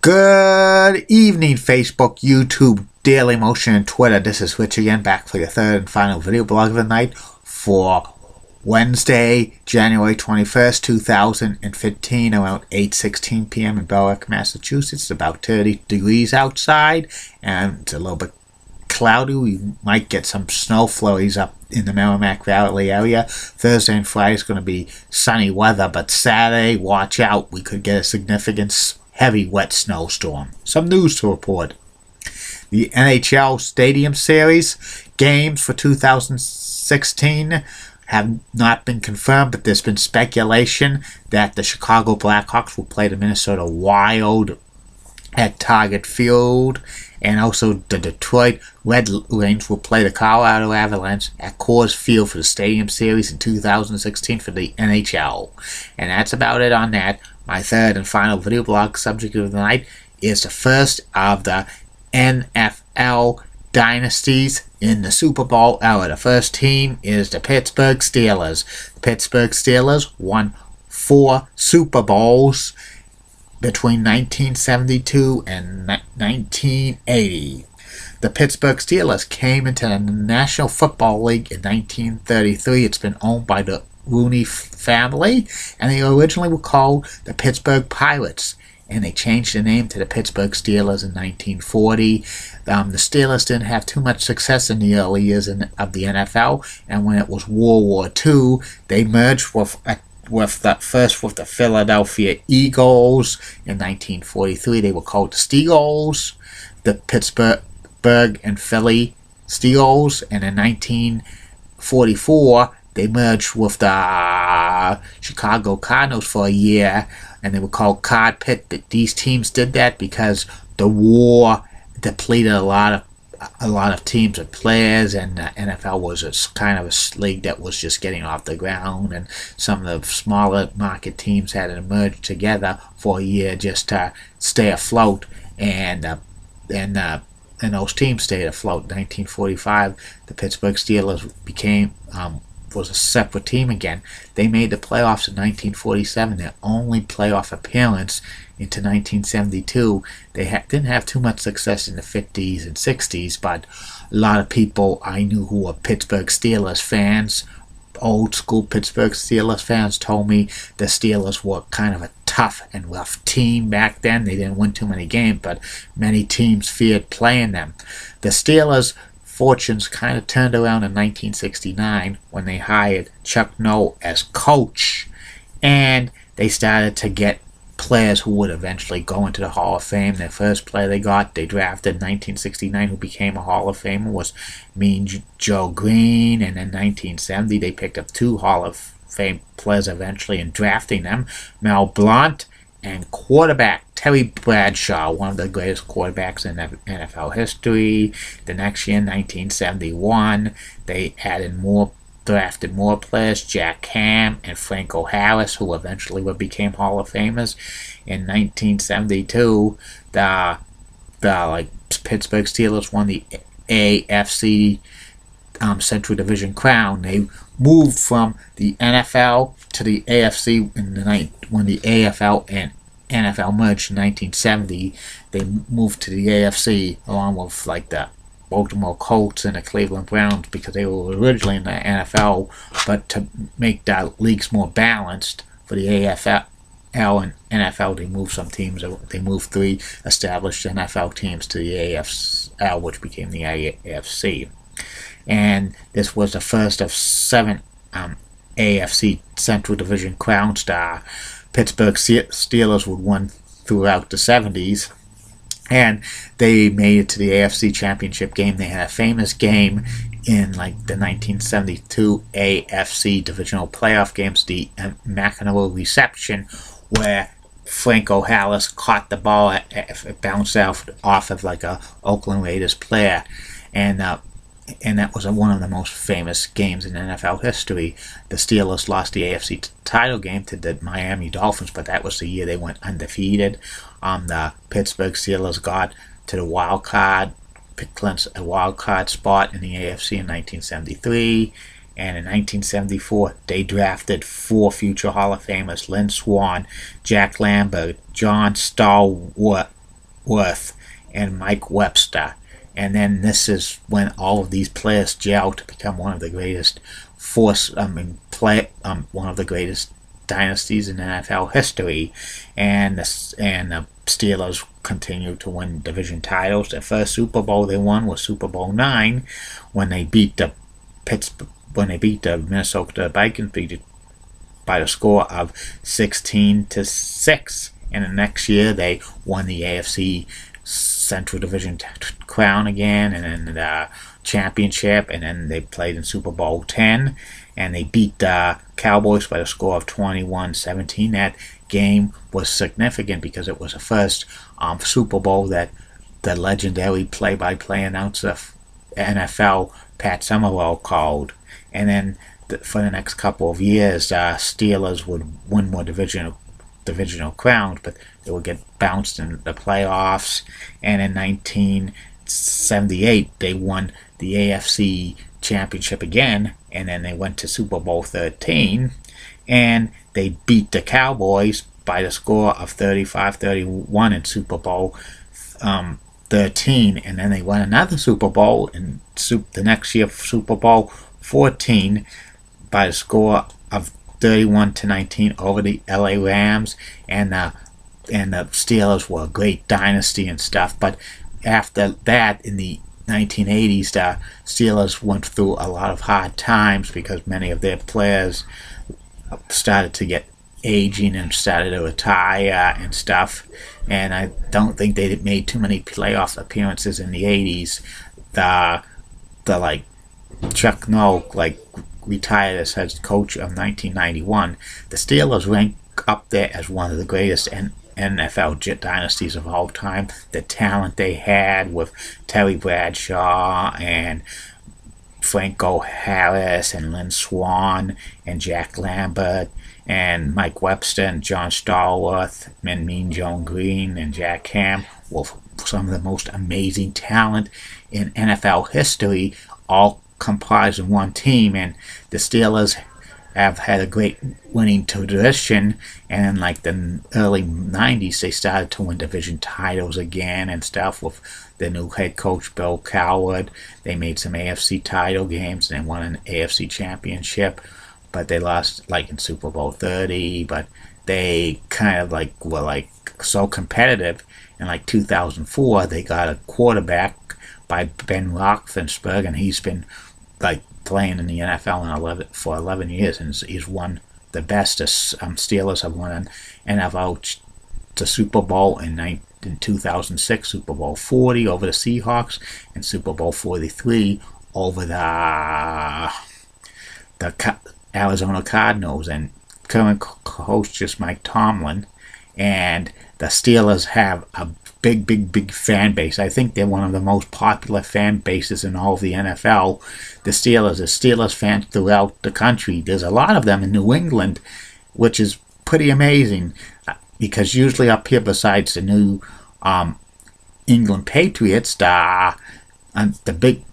Good evening, Facebook, YouTube, Daily Motion, and Twitter. This is Rich again, back for your third and final video blog of the night for Wednesday, January 21st, 2015, around 8:16 p.m. in Berwick, Massachusetts. It's about 30 degrees outside, and it's a little bit cloudy. We might get some snow flurries up in the Merrimack Valley area. Thursday and Friday is going to be sunny weather, but Saturday, watch out. We could get a significant heavy wet snowstorm. Some news to report. The NHL Stadium Series games for 2016 have not been confirmed, but there's been speculation that the Chicago Blackhawks will play the Minnesota Wild at Target Field, and also the Detroit Red Wings will play the Colorado Avalanche at Coors Field for the Stadium Series in 2016 for the NHL. And that's about it on that. My third and final video blog subject of the night is the first of the NFL dynasties in the Super Bowl era. The first team is the Pittsburgh Steelers. The Pittsburgh Steelers won 4 Super Bowls between 1972 and 1980. The Pittsburgh Steelers came into the National Football League in 1933. It's been owned by the Rooney family, and they originally were called the Pittsburgh Pirates, and they changed the name to the Pittsburgh Steelers in 1940. The Steelers didn't have too much success in the early years of the NFL, and when it was World War II, they merged with the Philadelphia Eagles. In 1943, they were called the Steagles, the Pittsburgh and Philly Steagles, and in 1944, they merged with the Chicago Cardinals for a year, and they were called Card Pit. These teams did that because the war depleted a lot of teams and players, and the NFL was kind of a league that was just getting off the ground, and some of the smaller market teams had to merge together for a year just to stay afloat, and those teams stayed afloat. In 1945, the Pittsburgh Steelers was a separate team again. They made the playoffs in 1947, their only playoff appearance into 1972. They didn't have too much success in the 50s and 60s, but a lot of people I knew who were Pittsburgh Steelers fans, old school Pittsburgh Steelers fans, told me the Steelers were kind of a tough and rough team back then. They didn't win too many games, but many teams feared playing them. The Steelers' fortunes kind of turned around in 1969 when they hired Chuck Noll as coach, and they started to get players who would eventually go into the Hall of Fame. Their first player they drafted in 1969 who became a Hall of Famer was Mean Joe Green, and in 1970 they picked up 2 Hall of Fame players eventually in drafting them, Mel Blount and quarterback Terry Bradshaw, one of the greatest quarterbacks in NFL history. The next year, in 1971, they drafted more players, Jack Ham and Franco Harris, who eventually became Hall of Famers. In 1972, the Pittsburgh Steelers won the AFC Central Division crown. They moved from the NFL to the AFC when the AFL and NFL merged in 1970. They moved to the AFC along with the Baltimore Colts and the Cleveland Browns because they were originally in the NFL, but to make the leagues more balanced for the AFL and NFL, they moved some teams. They moved 3 established NFL teams to the AFL, which became the AFC. And this was the first of 7 AFC Central Division crowns. The Pittsburgh Steelers would win throughout the 70s, and they made it to the AFC Championship game. They had a famous game in the 1972 AFC Divisional Playoff games, the McEnroe reception, where Franco Harris caught the ball. It bounced off of a Oakland Raiders player, and that was one of the most famous games in NFL history. The Steelers lost the AFC title game to the Miami Dolphins, but that was the year they went undefeated. The Pittsburgh Steelers got to the wild card spot in the AFC in 1973, and in 1974 they drafted 4 future Hall of Famers: Lynn Swann, Jack Lambert, John Stallworth, Worth and Mike Webster. And then this is when all of these players gel to become one of the greatest one of the greatest dynasties in NFL history. And the Steelers continue to win division titles. The first Super Bowl they won was Super Bowl IX, when they beat the Minnesota Vikings by the score of 16-6. And the next year they won the AFC Central Division crown again, and then the championship, and then they played in Super Bowl X, and they beat the Cowboys by the score of 21-17. That game was significant because it was the first Super Bowl that the legendary play-by-play announcer NFL Pat Summerall called. And then for the next couple of years, Steelers would win more divisional crowns, but they would get bounced in the playoffs. And in 1978, they won the AFC Championship again, and then they went to Super Bowl 13, and they beat the Cowboys by the score of 35-31 in Super Bowl 13, and then they won another Super Bowl in the next year, Super Bowl 14, by the score of 31-19 over the LA Rams. And the Steelers were a great dynasty and stuff. But after that, in the 1980s, the Steelers went through a lot of hard times because many of their players started to get aging and started to retire and stuff. And I don't think they made too many playoff appearances in the 80s. The like Chuck Noll retired as head coach of 1991. The Steelers rank up there as one of the greatest NFL dynasties of all time. The talent they had with Terry Bradshaw and Franco Harris and Lynn Swann and Jack Lambert and Mike Webster and John Stallworth and Mean Joe Green and Jack Ham were some of the most amazing talent in NFL history, all comprised in one team. And the Steelers have had a great winning tradition, and in the early 90s they started to win division titles again and stuff with the new head coach Bill Coward. They made some AFC title games and won an AFC championship, but they lost in Super Bowl 30. But they kind of were so competitive. In 2004 they got a quarterback by Ben Roethlisberger, and he's been playing in the NFL for 11 years, and he's won the best. Steelers have won an NFL the Super Bowl in 2006, Super Bowl 40 over the Seahawks, and Super Bowl 43 over the Arizona Cardinals. And current coach is Mike Tomlin, and the Steelers have a big fan base. I think they're one of the most popular fan bases in all of the NFL. The Steelers fans throughout the country. There's a lot of them in New England, which is pretty amazing, because usually up here, besides the New England Patriots, the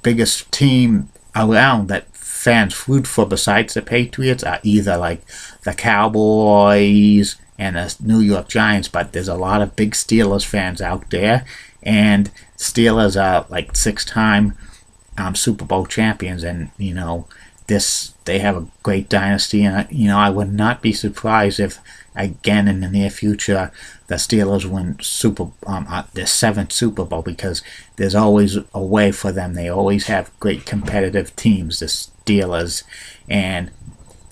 biggest team around that fans root for besides the Patriots are either the Cowboys and the New York Giants. But there's a lot of big Steelers fans out there, and Steelers are 6-time Super Bowl champions, and they have a great dynasty. And I would not be surprised if again in the near future the Steelers win their 7th Super Bowl, because there's always a way for them. They always have great competitive teams, the Steelers, and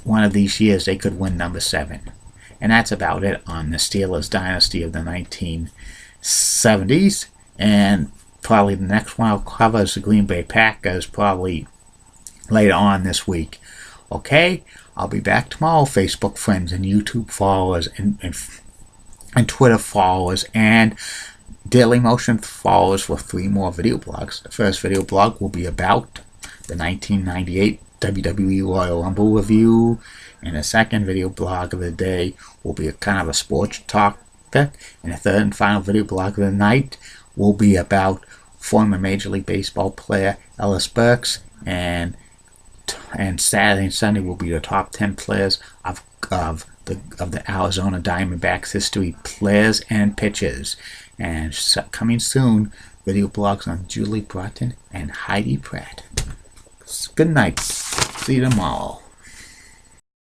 one of these years they could win number 7. And that's about it on the Steelers dynasty of the 1970s. And probably the next one I'll cover is the Green Bay Packers, probably later on this week. Okay, I'll be back tomorrow, Facebook friends and YouTube followers and Twitter followers and Daily Motion followers for 3 more video blogs. The first video blog will be about the 1998 WWE Royal Rumble review, and the second video blog of the day will be a kind of a sports talk pick, and the third and final video blog of the night will be about former Major League Baseball player Ellis Burks, and Saturday and Sunday will be the top 10 players of of the Arizona Diamondbacks history, players and pitchers. And coming soon, video blogs on Julie Broughton and Heidi Pratt. Good night. See you tomorrow.